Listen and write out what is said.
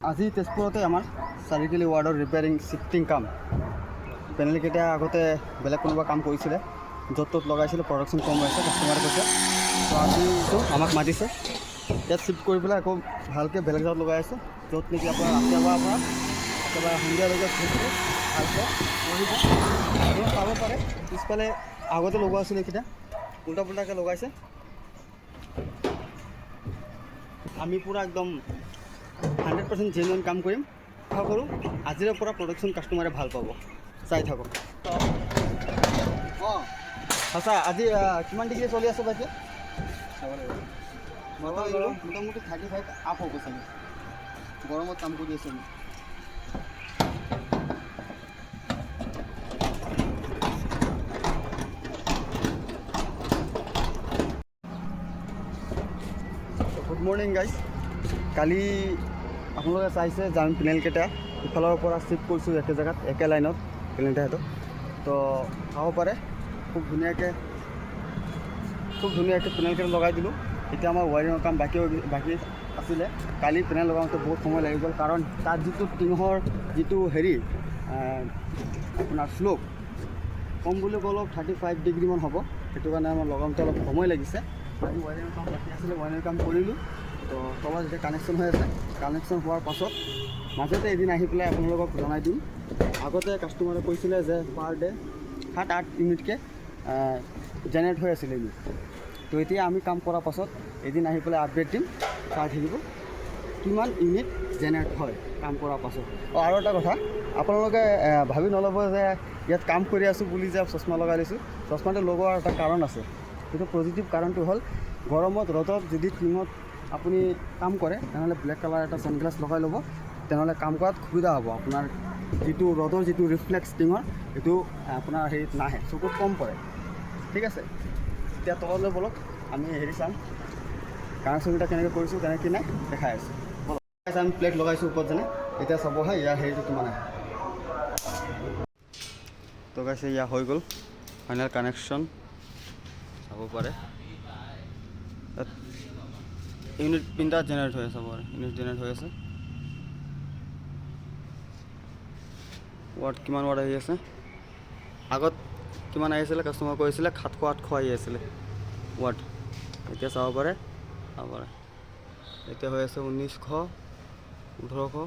আজি তেজপুৰতে আমাৰ চাৰিকিলি ৱাৰ্ডৰ ৰিপেয়াৰিং শিফটিং কাম পেনেলকেইটা আগতে বেলেগ কোনোবা কাম কৰিছিলে য'ত ত'ত লগাইছিলে প্ৰডাকশ্যন কম হৈছে কাষ্টমাৰে কৈছে তো আজিতো আমাক মাতিছে ইয়াত শিফ্ট কৰি পেলাই আকৌ ভালকৈ বেলেগ জেগাত লগাই আছে য'ত নেকি আপোনাৰ ৰাতিপুৱাৰ পৰা একেবাৰে সন্ধিয়ালৈকে ভালকৈ কৰিব আপুনি পাব পাৰে পিছফালে আগতে লগোৱা আছিলে এইকেইটা উল্টা পুল্টাকৈ লগাইছে আমি পূৰা একদম 100% জেনুইন কাম কৰিম আশা কৰোঁ আজিৰে পৰা প্ৰডাকশ্যন কাষ্টমাৰে ভাল পাব চাই থাকক অঁ সঁচা আজি কিমান ডিগ্ৰী চলি আছে বাকী মোটামুটি 35 আপ হ'ব চাগে গৰমত কাম কৰি আছোঁ আমি গুড মৰ্ণিং গাইজ কালি আপোনালোকে চাইছে যে আমি পেনেলকেইটা ইফালৰ পৰা শিফ্ট কৰিছোঁ একে জেগাত একে লাইনত পেনেলকেইটা তো চাব পাৰে খুব ধুনীয়াকৈ পেনেলকেইটা লগাই দিলোঁ এতিয়া আমাৰ ৱায়াৰিঙৰ কাম বাকী আছিলে কালি পেনেল লগাওঁতে বহুত সময় লাগি গ'ল কাৰণ তাত যিটো টিঙৰ যিটো হেৰি আপোনাৰ শ্লোপ কম বুলি ক'লেও 35 ডিগ্ৰীমান হ'ব সেইটো কাৰণে আমাৰ লগাওঁতে অলপ সময় লাগিছে আজি ৱায়াৰিঙৰ কাম বাকী আছিলে ৱায়াৰিঙৰ কাম কৰিলোঁ তো তলত যেতিয়া কানেকশ্যন হৈ আছে কানেকশ্যন হোৱাৰ পাছত মাজতে এদিন আহি পেলাই আপোনালোকক জনাই দিম আগতে কাষ্টমাৰে কৈছিলে যে পাৰ ডে 7-8 ইউনিটকৈ জেনেৰেট হৈ আছিলে ইউনিট তো এতিয়া আমি কাম কৰাৰ পাছত এদিন আহি পেলাই আপডেট দিম চাই থাকিব কিমান ইউনিট জেনেৰেট হয় কাম কৰাৰ পাছত আৰু এটা কথা আপোনালোকে ভাবি নল'ব যে ইয়াত কাম কৰি আছোঁ বুলি যে চশমা লগাই লৈছোঁ চশমাটো লগোৱাৰ এটা কাৰণ আছে সেইটো পজিটিভ কাৰণটো হ'ল গৰমত ৰ'দত যদি টিঙত আপুনি কাম কৰে তেনেহ'লে ব্লেক কালাৰ এটা ছানগ্লাছ লগাই ল'ব তেনেহ'লে কাম কৰাত সুবিধা হ'ব আপোনাৰ যিটো ৰ'দৰ যিটো ৰিফ্লেক্স টিঙৰ সেইটো আপোনাৰ হেৰিত নাহে চকুত কম পৰে ঠিক আছে এতিয়া তললৈ বলক আমি হেৰি চাম কানেকশ্যনকেইটা কেনেকৈ কৰিছোঁ কেনেকৈ নাই দেখাই আছোঁ বলক আমি প্লেট লগাইছোঁ ওপৰত যেনে এতিয়া চাবহে ইয়াৰ হেৰিটো কিমান আহে তো গাইছে ইয়াৰ হৈ গ'ল ফাইনেল কানেকশ্যন চাব পাৰে ইউনিট তিনিটা জেনেৰেট হৈ আছে বাৰু ইউনিট জেনেৰেট হৈ আছে ৱাট কিমান ৱাট আহি আছে আগত কিমান আহিছিলে কাষ্টমাৰ কৈছিলে 700-800 আহি আছিলে ৱাট এতিয়া চাব পাৰে এতিয়া হৈ আছে 1900 1800